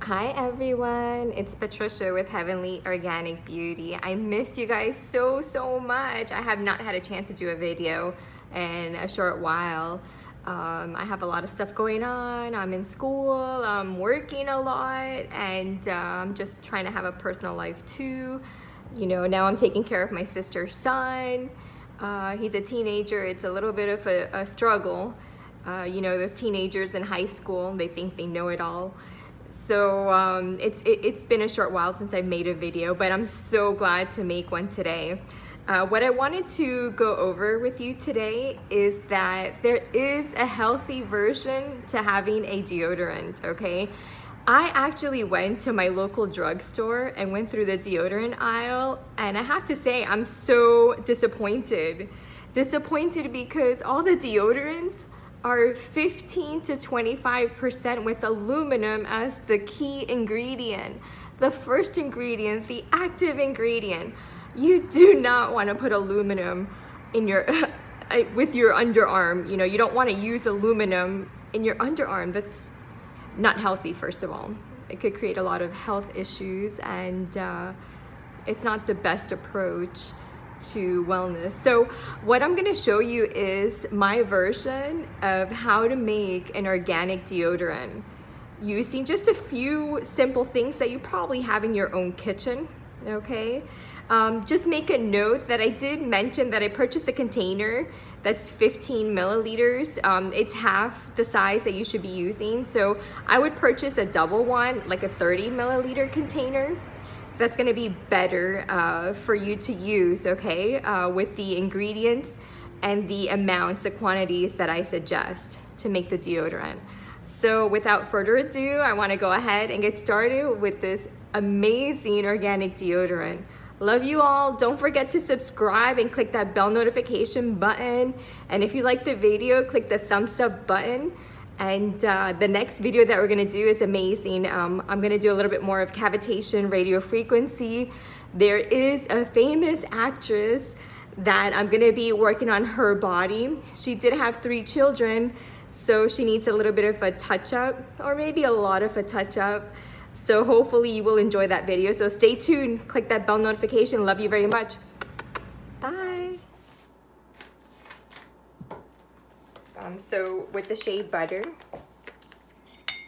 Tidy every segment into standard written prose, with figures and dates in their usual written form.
Hi everyone, it's Patricia with Heavenly Organic Beauty. I missed you guys so much. I have not had a chance to do a video in a short while. I have a lot of stuff going on. I'm in school, I'm working a lot, and I'm just trying to have a personal life too. You know, now I'm taking care of my sister's son. He's a teenager. It's a little bit of a struggle. You know, those teenagers in high school, they think they know it all. So it's been a short while since I've made a video, but I'm so glad to make one today. What I wanted to go over with you today is that there is a healthy version to having a deodorant, okay? I actually went to my local drugstore and went through the deodorant aisle, and I have to say I'm so disappointed. Disappointed because all the deodorants are 15 to 25% with aluminum as the key ingredient. The first ingredient, the active ingredient. You do not want to put aluminum in your with your underarm. You know, you don't want to use aluminum in your underarm. That's not healthy, first of all. It could create a lot of health issues, and it's not the best approach to wellness. So what I'm going to show you is my version of how to make an organic deodorant using just a few simple things that you probably have in your own kitchen, okay? Just make a note that I did mention that I purchased a container that's 15 milliliters. It's half the size that you should be using. So I would purchase a double one, like a 30 milliliter container. That's gonna be better for you to use, okay? With the ingredients and the amounts, the quantities that I suggest to make the deodorant. So without further ado, I wanna go ahead and get started with this amazing organic deodorant. Love you all. Don't forget to subscribe and click that bell notification button. And if you like the video, click the thumbs up button. And the next video that we're gonna do is amazing. I'm gonna do a little bit more of cavitation radio frequency. There is a famous actress that I'm gonna be working on her body. She did have 3 children, so she needs a little bit of a touch up, or maybe a lot of a touch up. So hopefully you will enjoy that video. So stay tuned, click that bell notification. Love you very much. Bye. So with the shea butter,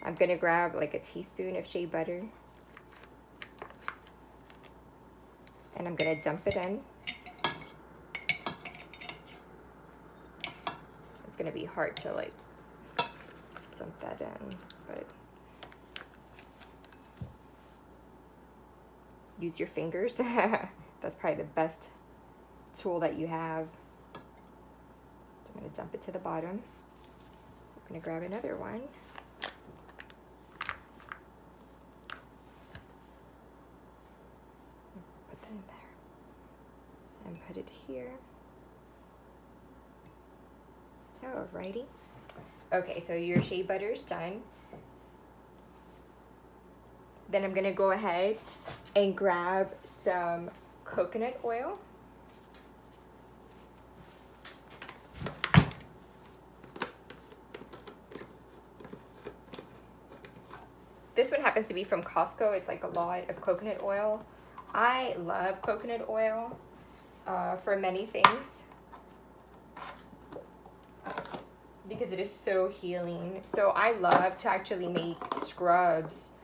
I'm gonna grab like a teaspoon of shea butter, and I'm gonna dump it in. It's gonna be hard to like dump that in, but use your fingers. That's probably the best tool that you have. So I'm gonna dump it to the bottom. I'm gonna grab another one. Put that in there. And put it here. Alrighty. Okay, so your shea butter's done. Then I'm gonna go ahead and grab some coconut oil. This one happens to be from Costco. It's like a lot of coconut oil. I love coconut oil for many things because it is so healing. So I love to actually make scrubs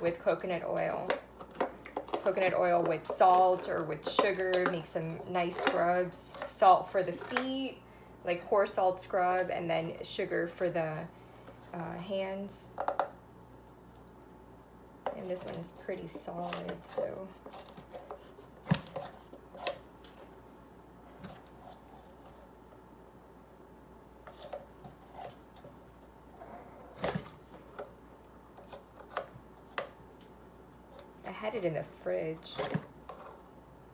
with coconut oil. Coconut oil with salt or with sugar, make some nice scrubs. Salt for the feet, like horse salt scrub, and then sugar for the hands. And this one is pretty solid, so. I had it in the fridge,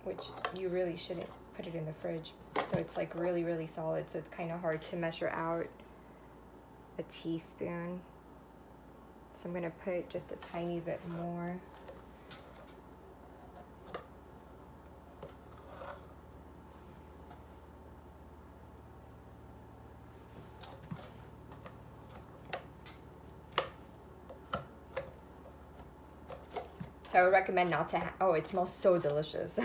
which you really shouldn't put it in the fridge. So it's like really solid, so it's kind of hard to measure out a teaspoon. So I'm gonna put just a tiny bit more. So I would recommend not to oh, it smells so delicious.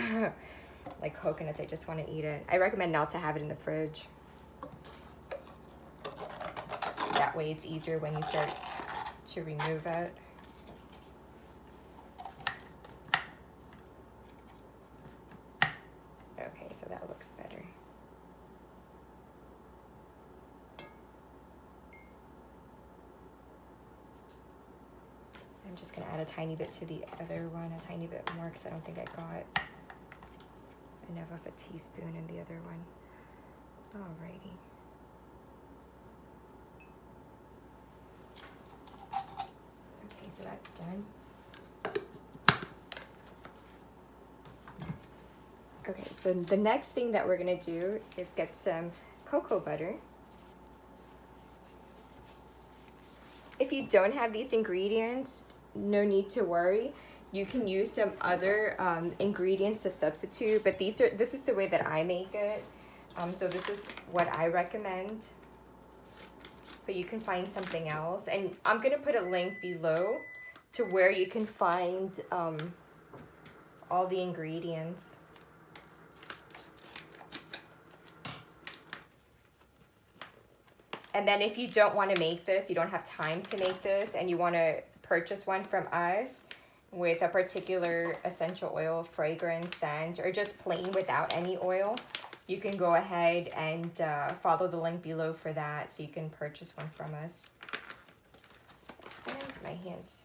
Like coconuts, I just want to eat it. I recommend not to have it in the fridge. That way it's easier when you start to remove it. Okay, so that looks better. I'm just gonna add a tiny bit to the other one, a tiny bit more, because I don't think I got enough of a teaspoon in the other one. Alrighty. Okay, so that's done. Okay, so the next thing that we're gonna do is get some cocoa butter. If you don't have these ingredients, no need to worry. You can use some other ingredients to substitute, but this is the way that I make it. So this is what I recommend, but you can find something else. And I'm gonna put a link below to where you can find all the ingredients. And then if you don't want to make this, you don't have time to make this, and you want to purchase one from us with a particular essential oil, fragrance, scent, or just plain without any oil, you can go ahead and follow the link below for that, so you can purchase one from us. And my hands,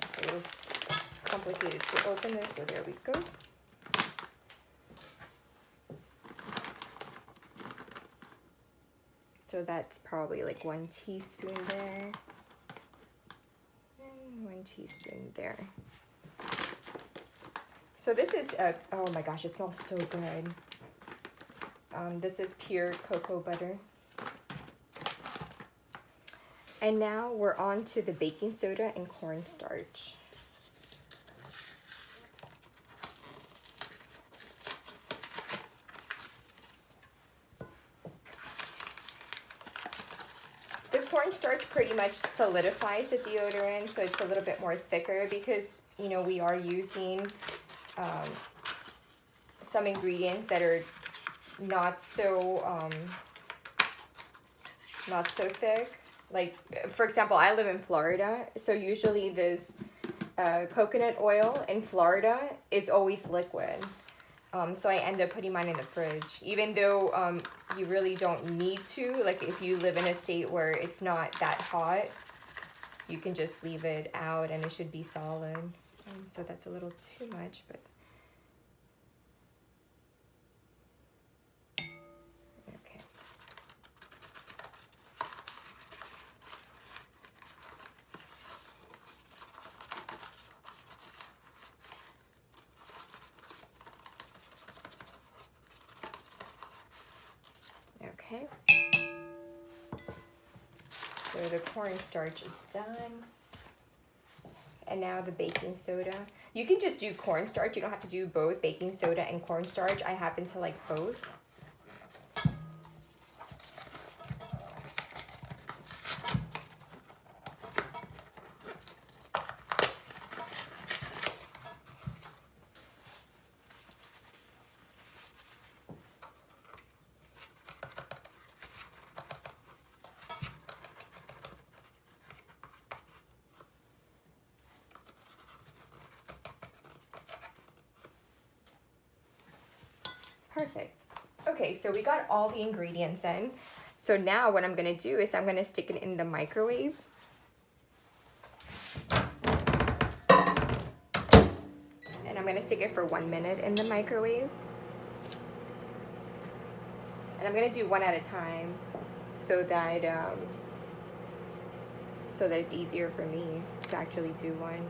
it's a little complicated to open this, so there we go. So that's probably like 1 teaspoon there. And 1 teaspoon there. So this is, oh my gosh, it smells so good. This is pure cocoa butter. And now we're on to the baking soda and cornstarch. Cornstarch pretty much solidifies the deodorant, so it's a little bit more thicker because, you know, we are using some ingredients that are not so thick. Like, for example, I live in Florida, so usually this coconut oil in Florida is always liquid. So I end up putting mine in the fridge, even though you really don't need to. Like if you live in a state where it's not that hot, you can just leave it out and it should be solid. So that's a little too much, but okay. Okay, so the cornstarch is done. And now the baking soda. You can just do cornstarch. You don't have to do both baking soda and cornstarch. I happen to like both. Perfect. Okay, so we got all the ingredients in. So now what I'm gonna do is I'm gonna stick it in the microwave. And I'm gonna stick it for 1 minute in the microwave. And I'm gonna do one at a time so that it's easier for me to actually do one.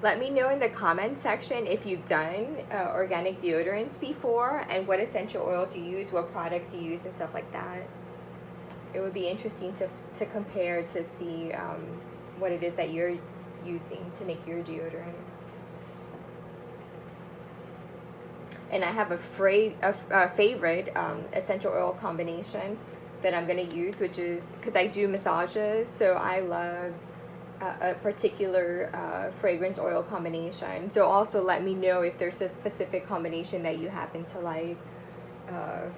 Let me know in the comment section if you've done organic deodorants before and what essential oils you use, what products you use, and stuff like that. It would be interesting to compare to see what it is that you're using to make your deodorant. And I have a favorite essential oil combination that I'm gonna use, which is because I do massages, so I love a particular fragrance oil combination. So also let me know if there's a specific combination that you happen to like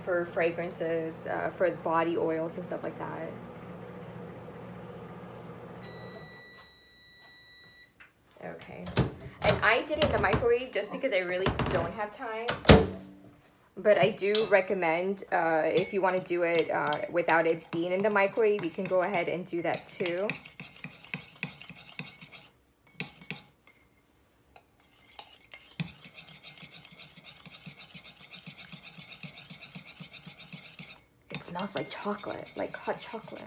for fragrances, for body oils and stuff like that. Okay, and I did it in the microwave just because I really don't have time. But I do recommend if you want to do it without it being in the microwave, you can go ahead and do that too. It smells like chocolate, like hot chocolate.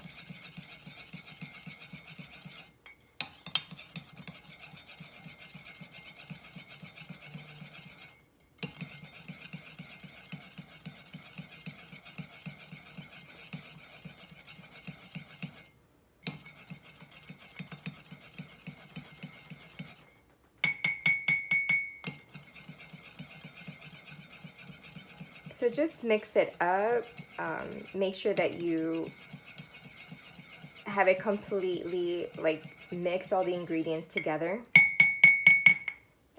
So just mix it up. Make sure that you have it completely like mixed all the ingredients together.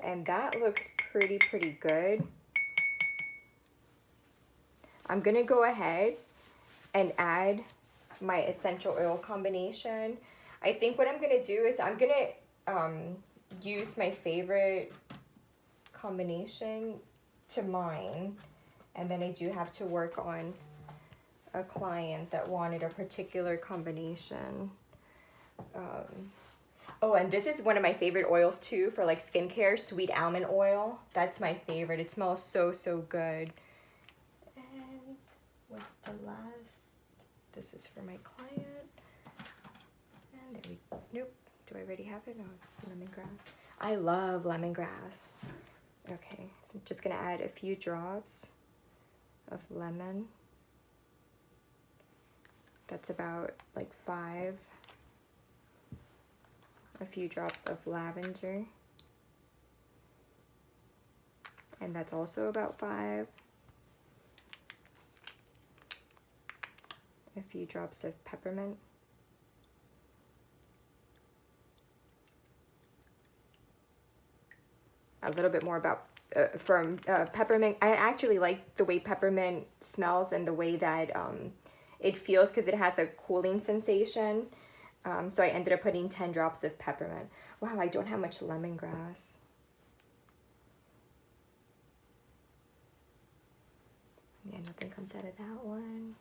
And that looks pretty good. I'm gonna go ahead and add my essential oil combination. I think what I'm gonna do is I'm gonna use my favorite combination to mine. And then I do have to work on a client that wanted a particular combination. Oh, and this is one of my favorite oils too for like skincare, sweet almond oil. That's my favorite. It smells so good. And what's the last? This is for my client. And there we go. Nope. Do I already have it? No, lemongrass. I love lemongrass. Okay, so I'm just gonna add a few drops of lemon. That's about like 5. A few drops of lavender. And that's also about 5. A few drops of peppermint. A little bit more about from peppermint. I actually like the way peppermint smells and the way that it feels because it has a cooling sensation. So I ended up putting 10 drops of peppermint. Wow, I don't have much lemongrass. Yeah, nothing comes out of that one.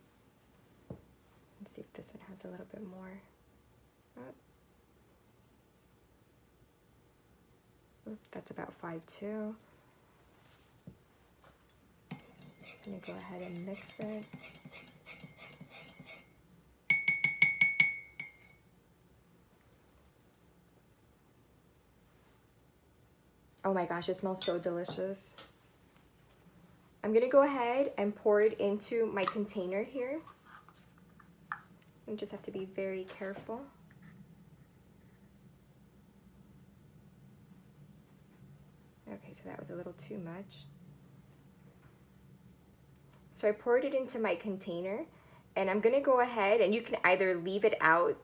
Let's see if this one has a little bit more. That's about 5 too. I'm gonna go ahead and mix it. Oh my gosh, it smells so delicious. I'm gonna go ahead and pour it into my container here. You just have to be very careful. Okay, so that was a little too much. So I poured it into my container, and I'm gonna go ahead, and you can either leave it out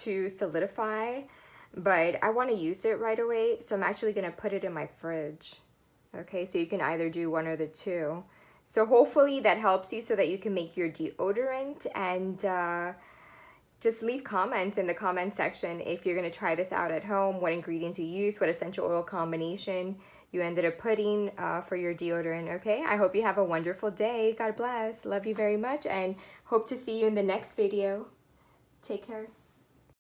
to solidify, but I wanna use it right away, so I'm actually gonna put it in my fridge. Okay, so you can either do one or the two. So hopefully that helps you so that you can make your deodorant, and just leave comments in the comment section if you're gonna try this out at home, what ingredients you use, what essential oil combination you ended up putting for your deodorant, okay? I hope you have a wonderful day. God bless. Love you very much, and hope to see you in the next video. Take care.